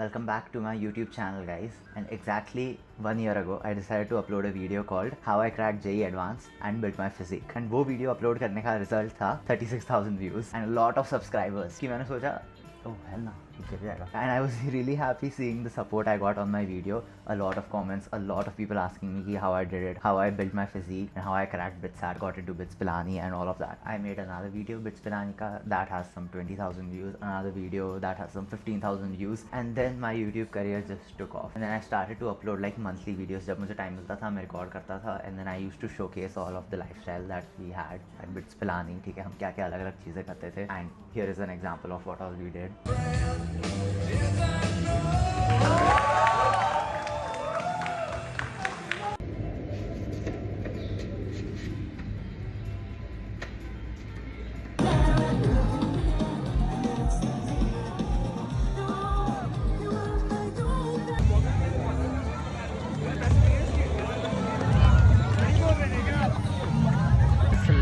Welcome back to my YouTube channel, guys. And exactly 1 year ago, I decided to upload a video called How I Cracked JEE Advanced and Built My Physique. And वो video upload करने का result था 36,000 views and a lot of subscribers. कि मैंने सोचा, oh hell no, गिर जाएगा. And I was really happy seeing the support I got on my video. A lot of comments, a lot of people asking me how I did it, how I built my physique, and how I cracked BITSAT, got into BITS Pilani and all of that. I made another video, BITS Pilani ka, that has some 20,000 views, another video that has some 15,000 views, and then my YouTube career just took off. And then I started to upload like monthly videos. जब मुझे time मिलता था मैं record करता था, and then I used to showcase all of the lifestyle that we had at BITS Pilani. ठीक है, हम क्या क्या अलग अलग चीज़ें करते थे. And here is an example of what all we did.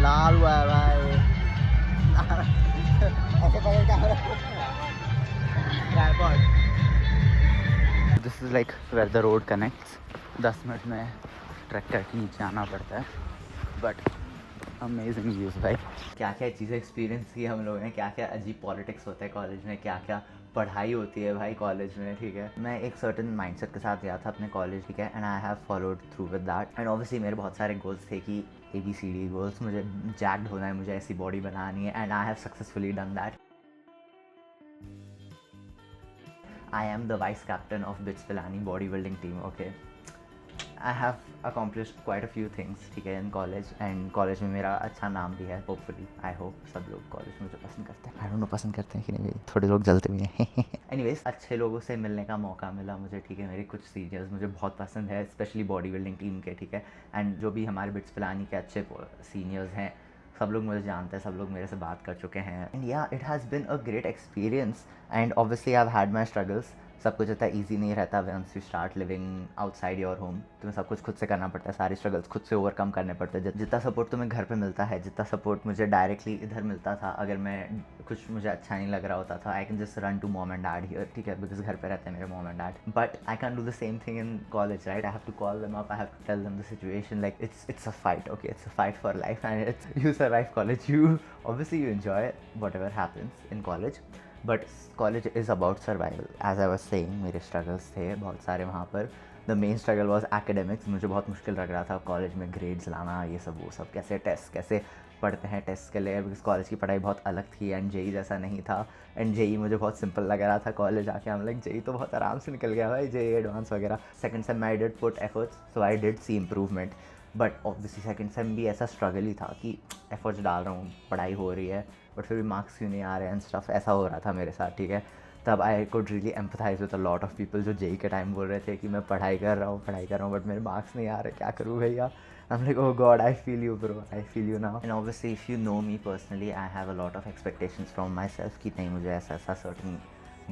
लाल हुआ है भाई ऐसे पकड़ camera tripod. This is like where the road connects. 10 minute में ट्रैक करके नीचे आना पड़ता है, बट अमेजिंग व्यूज़ भाई. क्या क्या चीज़ें एक्सपीरियंस की हम लोगों ने, क्या क्या अजीब पॉलिटिक्स होता है कॉलेज में, क्या क्या पढ़ाई होती है भाई कॉलेज में. ठीक है, मैं एक सर्टन माइंडसेट के साथ गया था अपने कॉलेज. ठीक है, and I have followed through with that. And obviously मेरे बहुत सारे गोल्स थे कि ABCD गोल्स, मुझे जैक्ड होना है, मुझे ऐसी बॉडी बनानी है, and I have successfully done that. I am the vice captain of BITS Pilani bodybuilding team. Okay, I have accomplished quite a few things. ठीक है, in college, and college में मेरा अच्छा नाम भी है. Hopefully, I hope सब लोग college मुझे पसंद करते हैं. I don't know पसंद करते हैं कि नहीं, थोड़े लोग जलते भी हैं. Anyways, अच्छे लोगों से मिलने का मौका मिला मुझे. ठीक है, मेरे कुछ सीनियर्स मुझे बहुत पसंद है, स्पेशली बॉडी बिल्डिंग टीम के. ठीक है, एंड जो भी हमारे BITS Pilani के अच्छे सीनियर्स हैं, सब लोग मुझे जानते हैं, सब लोग मेरे से बात कर चुके हैं. And yeah it has been a great experience. And obviously I have had my struggles. सब कुछ इतना ईजी नहीं रहता. Once you start living outside your home, तुम्हें सब कुछ खुद से करना पड़ता है, सारे स्ट्रगल्स खुद से ओवरकम करने पड़ते हैं. जितना सपोर्ट तुम्हें घर पे मिलता है, जितना सपोर्ट मुझे डायरेक्टली इधर मिलता था, अगर मैं कुछ मुझे अच्छा नहीं लग रहा होता था, I can just run to mom and dad here. ठीक है, बिकॉज घर पे रहते हैं मेरे mom and dad. But I can do the same thing in college, right? I have to call them up, I have to tell them the situation. Like it's a fight. Okay, it's a fight for life, and it's you survive college. You obviously you enjoy whatever happens in college, but college is about survival. As I was saying, मेरे struggles थे बहुत सारे वहाँ पर. The main struggle was academics. मुझे बहुत मुश्किल लग रहा था कॉलेज में ग्रेड्स लाना, ये सब वो सब, कैसे टेस्ट, कैसे पढ़ते हैं टेस्ट के लिए, बिकॉज कॉलेज की पढ़ाई बहुत अलग थी एंड JEE जैसा नहीं था. एंड JEE मुझे बहुत सिंपल लग रहा था. कॉलेज आके हम लाइक JEE तो बहुत आराम से निकल गया भाई, JEE एडवांस वगैरह. Second sem I did put efforts, so I did see improvement. But obviously second sem भी ऐसा स्ट्रगल ही था कि एफर्ट्स डाल रहा हूँ, पढ़ाई हो रही है, बट फिर भी मार्क्स क्यों नहीं आ रहे हैं एंड स्टफ. ऐसा हो रहा था मेरे साथ. ठीक है, तब I could really empathize with a lot of people जो JEE के टाइम बोल रहे थे कि मैं पढ़ाई कर रहा हूँ बट मेरे मार्क्स नहीं आ रहे, क्या करूँ भैया. I'm like, oh god, I feel you bro, I feel you now. And obviously if you know me personally, I have a lot of expectations from myself कि नहीं, मुझे ऐसा certain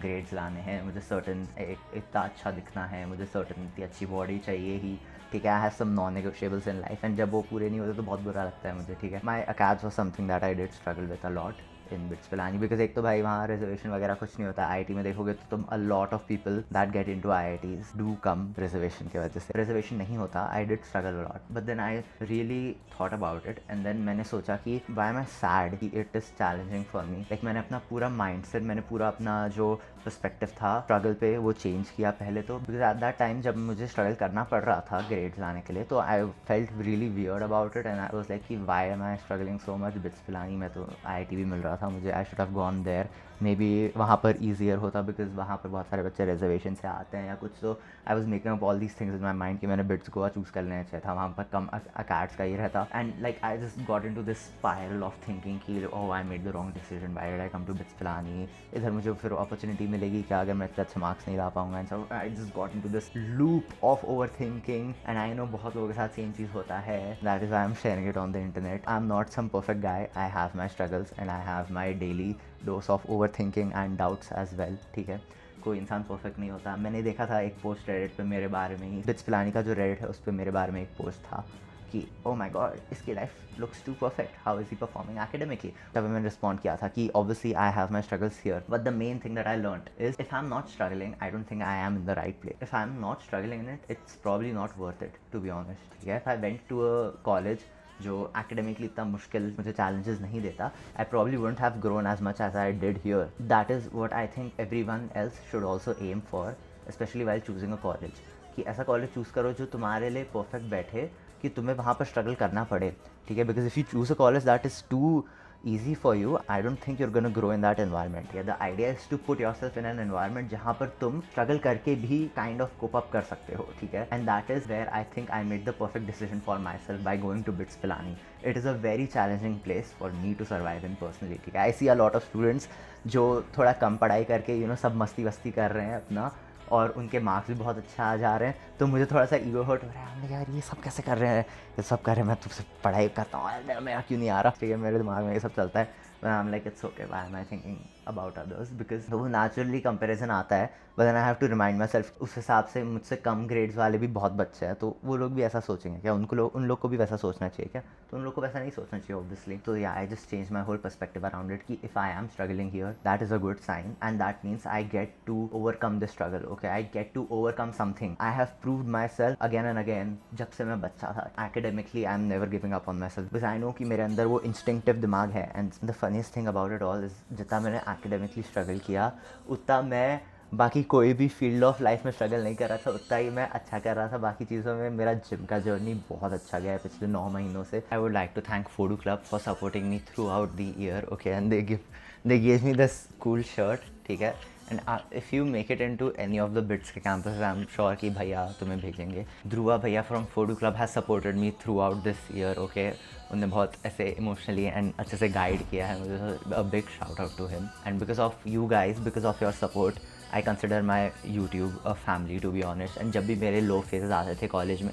ग्रेड्स लाने हैं, मुझे सर्टन इतना अच्छा दिखना है, मुझे सर्टन इतनी अच्छी बॉडी चाहिए ही. ठीक है, I have some non negotiables in life, and जब वो पूरे नहीं होते तो बहुत बुरा लगता है मुझे. ठीक है, my acads was something that I did struggle with a lot in BITS Pilani, because एक तो भाई वहाँ रिजर्वेशन वगैरह कुछ नहीं होता. IIT में देखोगे तो तुम a lot of people that get into IITs do come reservation की वजह से. रिजर्वेशन नहीं होता, I did struggle a lot, but then I really thought about it, and then मैंने सोचा कि why am I sad that it is challenging for me. Like मैंने अपना पूरा माइंडसेट, मैंने पूरा अपना जो पर्सपेक्टिव था स्ट्रगल पे, वो चेंज किया पहले तो. बिकॉज एट दैट टाइम जब मुझे स्ट्रगल करना पड़ रहा था ग्रेड्स लाने के लिए, तो I felt really weird about it, and I was like कि why am I struggling so much. BITS Pilani में तो IIT भी मिल रहा था मुझे, I should have gone there. Maybe वहाँ पर ईजियर होता, बिकॉज वहाँ पर बहुत सारे बच्चे रिजर्वेशन से आते हैं या कुछ. तो I was making up all these things in my mind कि मैंने BITS गोवा चूज़ कर लेना चाहिए था, वहाँ पर कम अकैड्स का ही रहता. And like I just got into this spiral of thinking कि oh I made the wrong decision, why did I come to BITS Pilani. इधर मुझे फिर अपॉर्चुनिटी मिलेगी क्या अगर मैं इतने अच्छे मार्क्स नहीं ला पाऊंगा. And so I just got into this loop of overthinking. And I know बहुत लोगों के साथ सेम चीज़ होता है. That is I am sharing it on the internet. I am not some perfect guy, I have my struggles and I have my daily dose of overthinking and doubts as well. ठीक है, कोई इंसान perfect नहीं होता. मैंने देखा था एक पोस्ट रेडिट पे मेरे बारे में ही, BITS Pilani का जो रेडिट है उस पर मेरे बारे में एक पोस्ट था कि ओ माई गॉड, इसकी life looks too perfect, how is he performing academically. तब मैंने रिस्पॉन्ड किया था कि obviously I have my struggles here, but the main thing that I learned is if I am not struggling, I don't think I am in the right place. If I am not struggling in it, it's probably not worth it, to be honest. ठीक है, if I went to a college जो academically इतना मुश्किल मुझे challenges नहीं देता, I probably wouldn't have grown as much as I did here. That is what I think everyone else should also aim for, especially while choosing a college, कि ऐसा college choose करो जो तुम्हारे लिए परफेक्ट बैठे, कि तुम्हें वहाँ पर स्ट्रगल करना पड़े। ठीक है, because if you choose a college that is too easy for you, I don't think you're going to grow in that environment. Yeah, the idea is to put yourself in an environment जहाँ पर तुम struggle करके भी kind of cope up कर सकते हो, ठीक है? And that is where I think I made the perfect decision for myself by going to BITS Pilani. It is a very challenging place for me to survive in personally, ठीक है? I see a lot of students जो थोड़ा कम पढ़ाई करके सब मस्ती वस्ती कर रहे हैं अपना, और उनके मार्क्स भी बहुत अच्छा आ जा रहे हैं, तो मुझे थोड़ा सा ईगो हर्ट हो रहा है, हमने यार ये सब कैसे कर रहे हैं, ये सब कर रहे हैं, मैं तुमसे पढ़ाई करता हूँ, मेरा क्यों नहीं आ रहा। ठीक है, मेरे दिमाग में ये सब चलता है, but I'm like it's okay, why am I thinking about others, because वो naturally comparison आता है, but then I have to remind myself, उस हिसाब से मुझसे कम ग्रेड्स वाले भी बहुत बच्चे हैं, तो वो लोग भी ऐसा सोचेंगे क्या, उन लोग को भी वैसा सोचना चाहिए क्या, तो उन लोग को वैसा नहीं सोचना चाहिए ऑब्वियसली। तो yeah I just change my whole perspective around it कि if I am struggling here, that is a good sign and that means I get to overcome this struggle, okay, I get to overcome something. I have proved myself again and again जब से मैं बच्चा था। Academically I am never giving up on myself, because I know कि मेरे अंदर वो इंस्टिंक्टिव दिमाग है। And the funniest thing about it all is जितना मैंने एकेडमिकली स्ट्रगल किया, उतना मैं बाकी कोई भी फील्ड ऑफ लाइफ में स्ट्रगल नहीं कर रहा था, उतना ही मैं अच्छा कर रहा था बाकी चीज़ों में। मेरा जिम का जर्नी बहुत अच्छा गया है पिछले 9 महीनों से। I would like to thank Fodu club for supporting me throughout the year, okay, and they give me this cool shirt, ठीक है। And if you make it into any of the BITS के campus, I am sure कि भैया तुम्हें भेजेंगे। ध्रुवा भैया from Fodu club has supported me throughout this year, okay. उन्होंने बहुत ऐसे इमोशनली एंड अच्छे से गाइड किया है मुझे, a big shout out to him. And because of you guys, because of your support, I consider my YouTube a family, to be honest. And जब भी मेरे लो फेजेस आते थे कॉलेज में,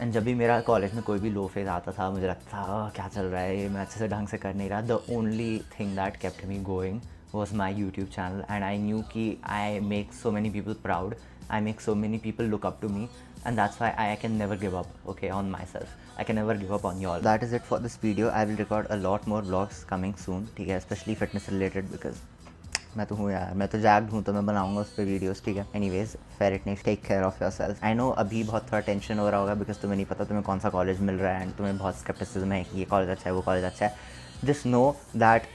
एंड जब भी मेरा कॉलेज में कोई भी लो फेज आता था, मुझे लगता था क्या चल रहा है, मैं अच्छे से ढंग से कर नहीं रहा, the only thing that kept me going was my YouTube channel, and I knew कि I make so many people proud, I make so many people look up to me, and that's why I can never give up, okay, on myself. I can never give up on y'all. That is it for this video. I will record a lot more vlogs coming soon, ठीक है, especially fitness related, because मैं तो हूँ यार, मैं तो jacked हूँ, तो मैं बनाऊंगा उस पर वीडियोस, ठीक है। Anyways, fairness, take care of yourself. I know अभी बहुत थोड़ा टेंशन हो रहा होगा, बिकॉज तुम्हें नहीं पता तुम्हें कौन सा कॉलेज मिल रहा है, एंड तुम्हें बहुत स्केप्टिसिज्म है कि ये कॉलेज अच्छा है, वो कॉलेज अच्छा है। Just know that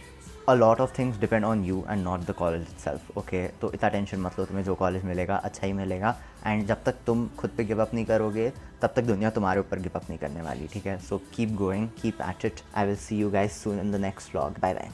a lot of things depend on you and not the college itself, okay? तो इतना टेंशन मत लो, तुम्हें जो कॉलेज मिलेगा अच्छा ही मिलेगा, एंड जब तक तुम खुद पे गिव अप नहीं करोगे, तब तक दुनिया तुम्हारे ऊपर गिव अप नहीं करने वाली, ठीक है। So keep going, keep at it. I will see you guys soon in the next vlog. Bye bye.